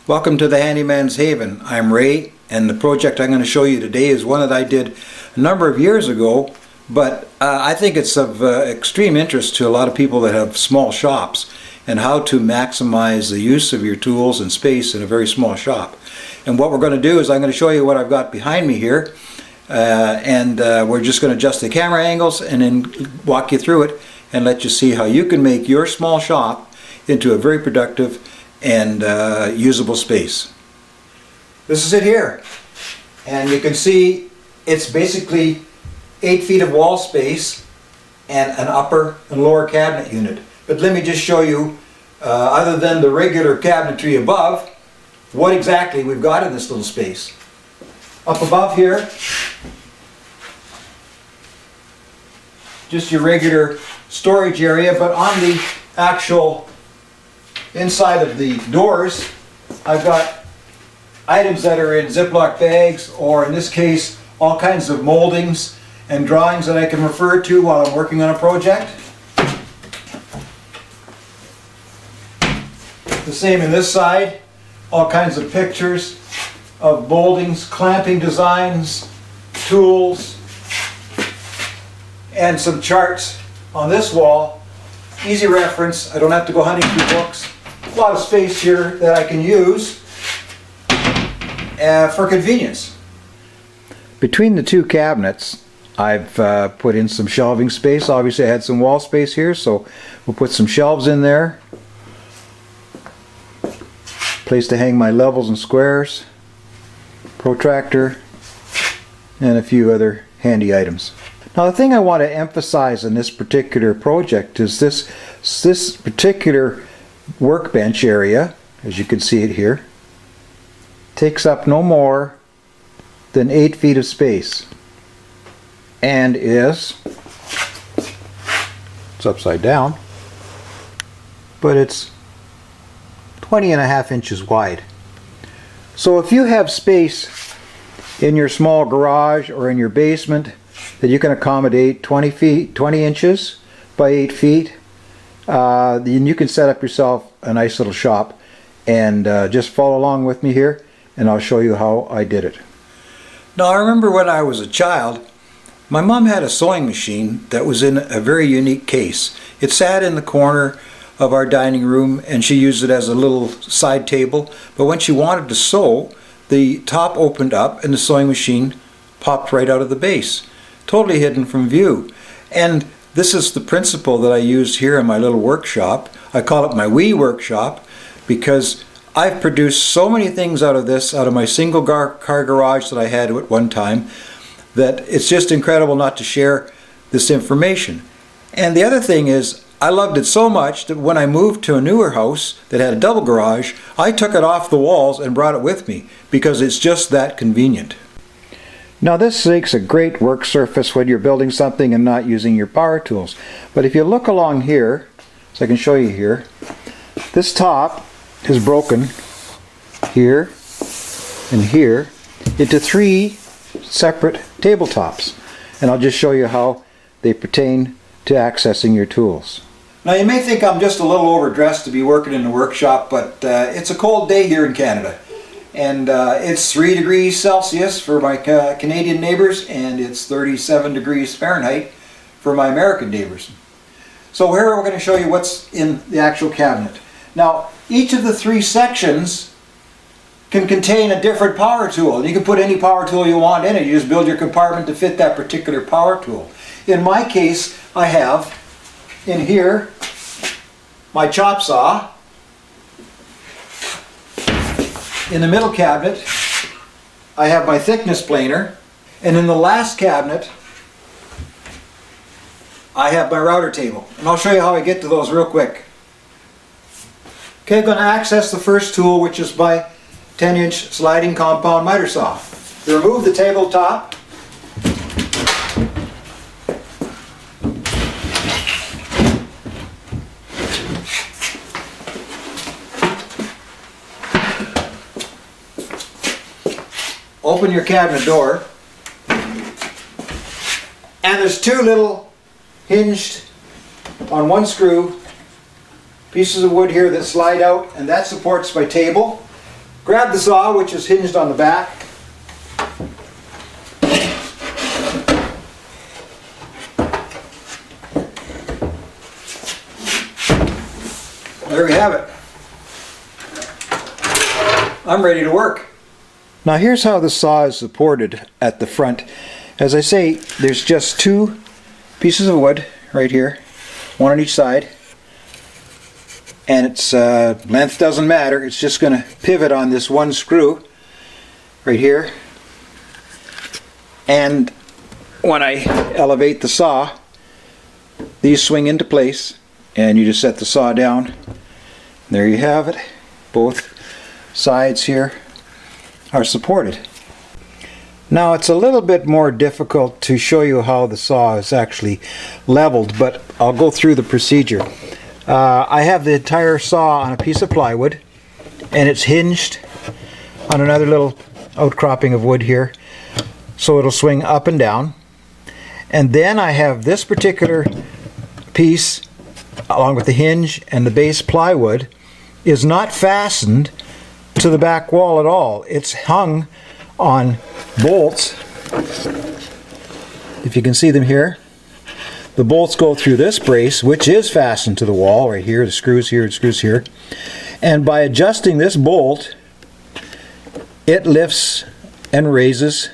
Welcome to the Handyman's Haven. I'm Ray, and the project I'm going to show you today is one that I did a number of years ago, but I think it's of extreme interest to a lot of people that have small shops and how to maximize the use of your tools and space in a very small shop. And what we're going to do is I'm going to show you what I've got behind me here, and we're just going to adjust the camera angles and then walk you through it and let you see how you can make your small shop into a very productive and usable space. This is it here, and you can see it's basically 8 feet of wall space and an upper and lower cabinet unit. But let me just show you, other than the regular cabinetry above, what exactly we've got in this little space. Up above here, just your regular storage area, but on the actual inside of the doors, I've got items that are in Ziploc bags, or in this case, all kinds of moldings and drawings that I can refer to while I'm working on a project. The same in this side, all kinds of pictures of moldings, clamping designs, tools, and some charts on this wall. Easy reference, I don't have to go hunting through books. A lot of space here that I can use for convenience. Between the two cabinets, I've put in some shelving space. Obviously I had some wall space here, so we'll put some shelves in there. Place to hang my levels and squares, protractor, and a few other handy items. Now the thing I want to emphasize in this particular project is this particular workbench area, as you can see it here, takes up no more than 8 feet of space and it's upside down, but it's 20.5 inches wide. So if you have space in your small garage or in your basement that you can accommodate 20 inches by 8 feet, then you can set up yourself a nice little shop. And just follow along with me here and I'll show you how I did it. Now I remember when I was a child, my mom had a sewing machine that was in a very unique case. It sat in the corner of our dining room and she used it as a little side table, but when she wanted to sew, the top opened up and the sewing machine popped right out of the base, totally hidden from view. And this is the principle that I used here in my little workshop. I call it my wee workshop because I've produced so many things out of this, out of my single car garage that I had at one time, that it's just incredible not to share this information. And the other thing is, I loved it so much that when I moved to a newer house that had a double garage, I took it off the walls and brought it with me because it's just that convenient. Now this makes a great work surface when you're building something and not using your power tools. But if you look along here, so I can show you here, this top is broken here and here into 3 separate tabletops. And I'll just show you how they pertain to accessing your tools. Now you may think I'm just a little overdressed to be working in the workshop, but it's a cold day here in Canada. And it's 3 degrees Celsius for my Canadian neighbors, and it's 37 degrees Fahrenheit for my American neighbors. So here we're going to show you what's in the actual cabinet. Now each of the 3 sections can contain a different power tool. You can put any power tool you want in it. You just build your compartment to fit that particular power tool. In my case, I have in here my chop saw. In the middle cabinet, I have my thickness planer. And in the last cabinet, I have my router table. And I'll show you how I get to those real quick. Okay, I'm going to access the first tool, which is my 10-inch sliding compound miter saw. To remove the tabletop, open your cabinet door, and there's 2 little hinged on one screw pieces of wood here that slide out, and that supports my table. grab the saw, which is hinged on the back. There we have it. I'm ready to work. Now here's how the saw is supported at the front. As I say, there's just two pieces of wood right here, one on each side, and its length doesn't matter. It's just going to pivot on this one screw right here, and when I elevate the saw, these swing into place, and you just set the saw down. There you have it. Both sides here are supported. Now it's a little bit more difficult to show you how the saw is actually leveled, but I'll go through the procedure. I have the entire saw on a piece of plywood, and it's hinged on another little outcropping of wood here, so it'll swing up and down. And then I have this particular piece, along with the hinge and the base plywood, is not fastened to the back wall at all. It's hung on bolts. If you can see them here, the bolts go through this brace, which is fastened to the wall right here. The screws here, the screws here, and by adjusting this bolt, it lifts and raises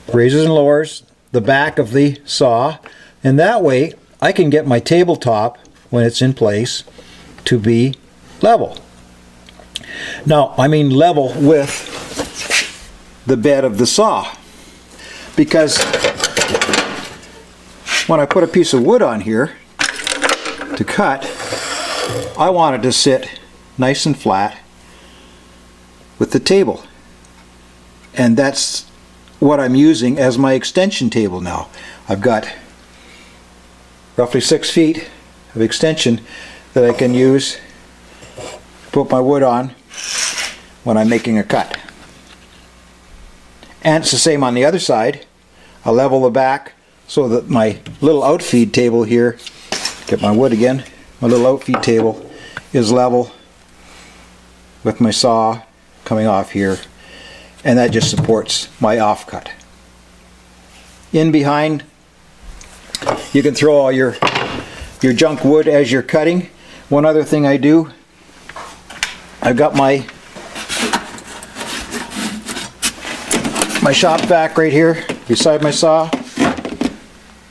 and lowers the back of the saw, and that way I can get my tabletop, when it's in place, to be level. Now, I mean level with the bed of the saw, because when I put a piece of wood on here to cut, I want it to sit nice and flat with the table, and that's what I'm using as my extension table now. I've got roughly 6 feet of extension that I can use to put my wood on when I'm making a cut. And it's the same on the other side. I'll level the back so that my little outfeed table here, get my wood again, my little outfeed table is level with my saw coming off here, and that just supports my offcut. In behind, you can throw all your junk wood as you're cutting. One other thing I do, I've got my shop vac right here beside my saw.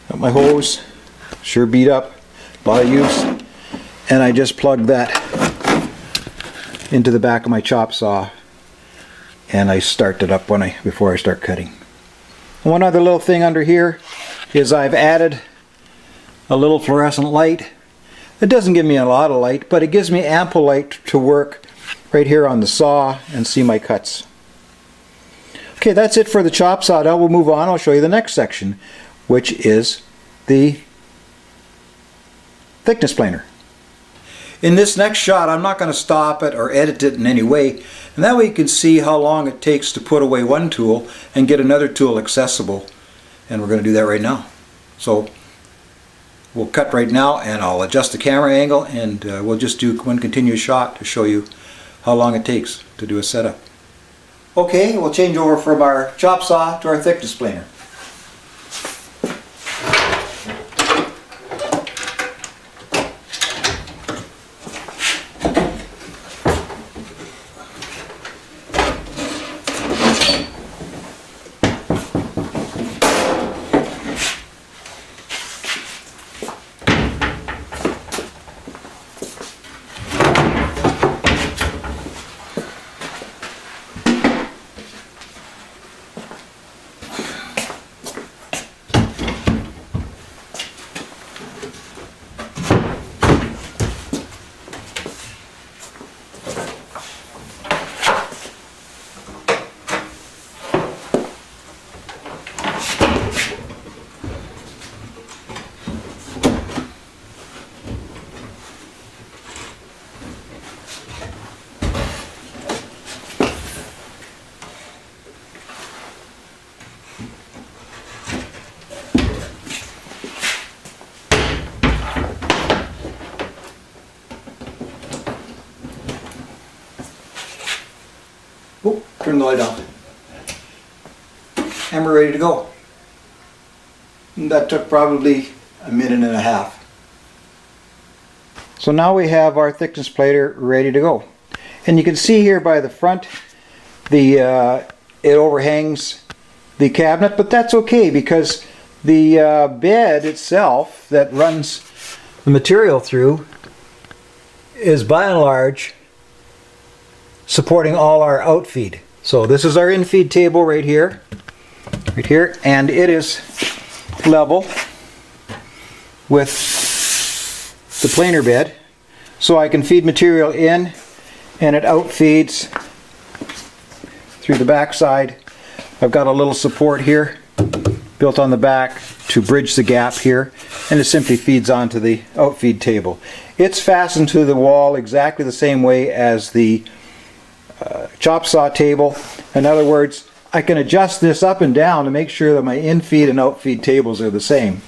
Got my hose, sure beat up, a lot of use, and I just plug that into the back of my chop saw, and I start it up before I start cutting. One other little thing under here is I've added a little fluorescent light. It doesn't give me a lot of light, but it gives me ample light to work right here on the saw and see my cuts. Okay, that's it for the chop saw. Now we'll move on. I'll show you the next section, which is the thickness planer. In this next shot, I'm not going to stop it or edit it in any way, and that way you can see how long it takes to put away one tool and get another tool accessible, and we're going to do that right now. So we'll cut right now, and I'll adjust the camera angle, and we'll just do one continuous shot to show you how long it takes to do a setup. Okay, we'll change over from our chop saw to our thickness planer. turn the light on. And we're ready to go. And that took probably a minute and a half. So now we have our thickness plater ready to go. And you can see here by the front, it overhangs the cabinet, but that's okay because the bed itself that runs the material through is by and large supporting all our outfeed. So this is our infeed table right here, and it is level with the planer bed, so I can feed material in and it outfeeds through the back side. I've got a little support here built on the back to bridge the gap here, and it simply feeds onto the outfeed table. It's fastened to the wall exactly the same way as the chop saw table. In other words, I can adjust this up and down to make sure that my infeed and outfeed tables are the same.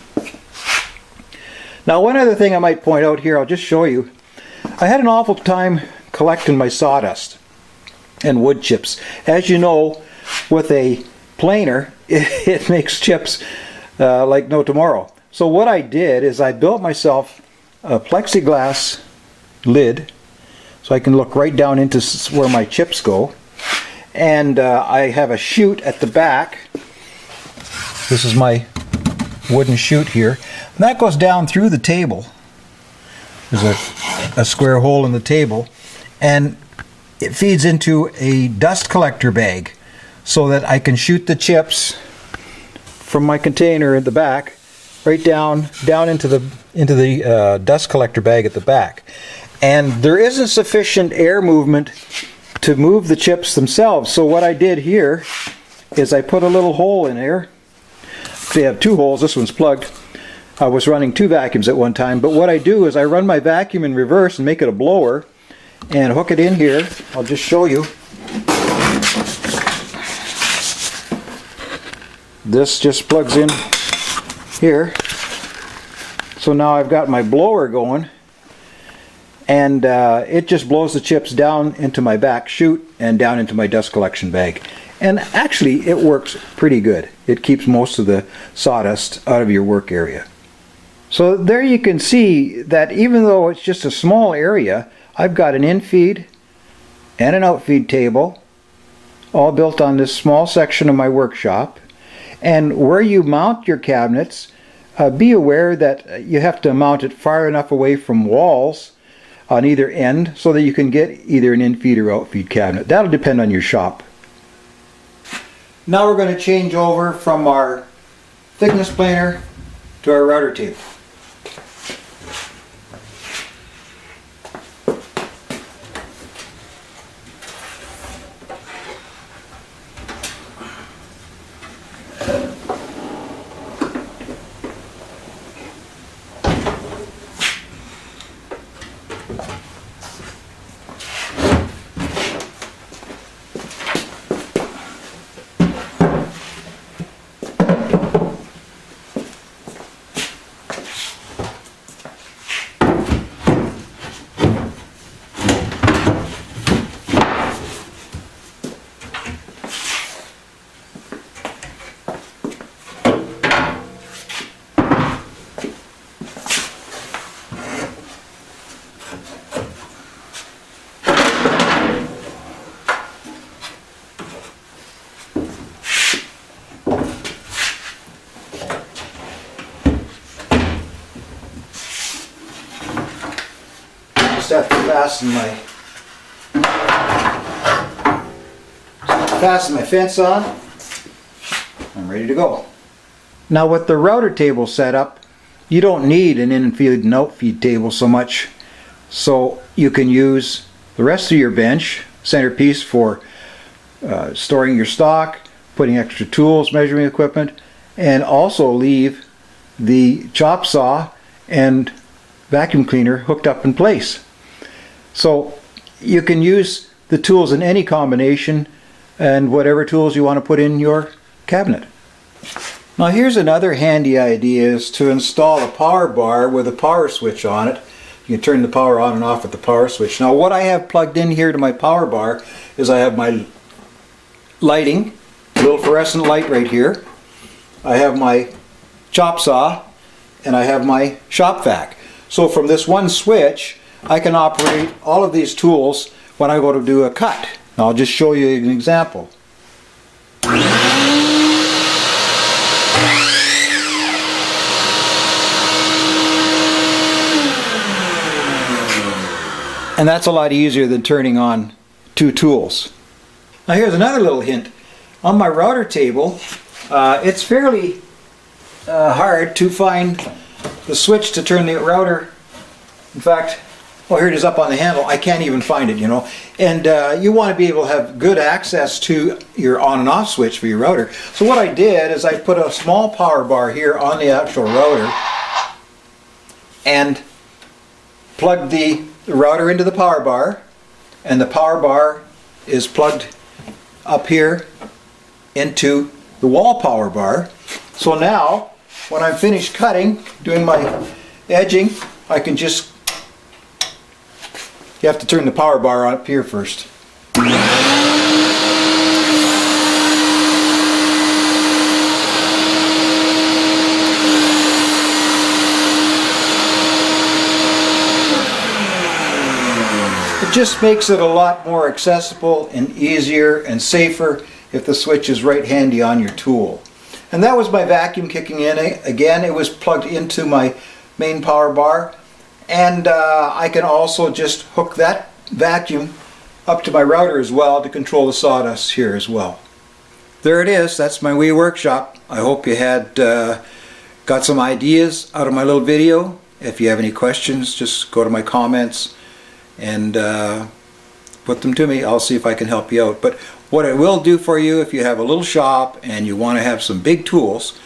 Now, one other thing I might point out here, I'll just show you. I had an awful time collecting my sawdust and wood chips. As you know, with a planer, it makes chips like no tomorrow. So what I did is I built myself a plexiglass lid so I can look right down into where my chips go. And I have a chute at the back. This is my wooden chute here. And that goes down through the table. There's a square hole in the table. And it feeds into a dust collector bag so that I can shoot the chips from my container at the back right down into the dust collector bag at the back. And there isn't sufficient air movement to move the chips themselves. So what I did here is I put a little hole in there. They have two holes. This one's plugged. I was running two vacuums at one time, but what I do is I run my vacuum in reverse and make it a blower and hook it in here. I'll just show you. This just plugs in here. So now I've got my blower going, and it just blows the chips down into my back chute and down into my dust collection bag. And actually it works pretty good. It keeps most of the sawdust out of your work area. So there you can see that even though it's just a small area, I've got an infeed and an outfeed table all built on this small section of my workshop. And where you mount your cabinets, be aware that you have to mount it far enough away from walls on either end so that you can get either an infeed or outfeed cabinet. That'll depend on your shop. Now we're going to change over from our thickness planer to our router table. Have to fasten my fence on. I'm ready to go. Now with the router table set up, you don't need an infeed and outfeed table so much, so you can use the rest of your bench centerpiece for storing your stock, putting extra tools, measuring equipment, and also leave the chop saw and vacuum cleaner hooked up in place. So you can use the tools in any combination and whatever tools you want to put in your cabinet. Now here's another handy idea, is to install a power bar with a power switch on it. You can turn the power on and off with the power switch. Now what I have plugged in here to my power bar is I have my lighting, a little fluorescent light right here. I have my chop saw, and I have my shop vac. So from this one switch, I can operate all of these tools when I go to do a cut. Now I'll just show you an example. And that's a lot easier than turning on two tools. Now here's another little hint. On my router table, it's fairly hard to find the switch to turn the router. In fact, well, here it is up on the handle. I can't even find it, you know. And you want to be able to have good access to your on and off switch for your router. So what I did is I put a small power bar here on the actual router and plugged the router into the power bar, and the power bar is plugged up here into the wall power bar. So now when I'm finished cutting, doing my edging, I can just, you have to turn the power bar on up here first. It just makes it a lot more accessible and easier and safer if the switch is right handy on your tool. And that was my vacuum kicking in. Again, it was plugged into my main power bar, and I can also just hook that vacuum up to my router as well to control the sawdust here as well. There it is. That's my wee workshop. I hope you had got some ideas out of my little video. If you have any questions, just go to my comments and put them to me. I'll see if I can help you out. But what it will do for you, if you have a little shop and you want to have some big tools,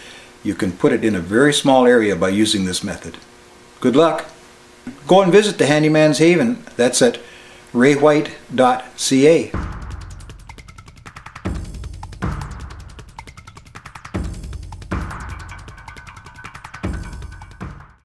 you can put it in a very small area by using this method. Good luck. Go and visit the Handyman's Haven. That's at raywhite.ca.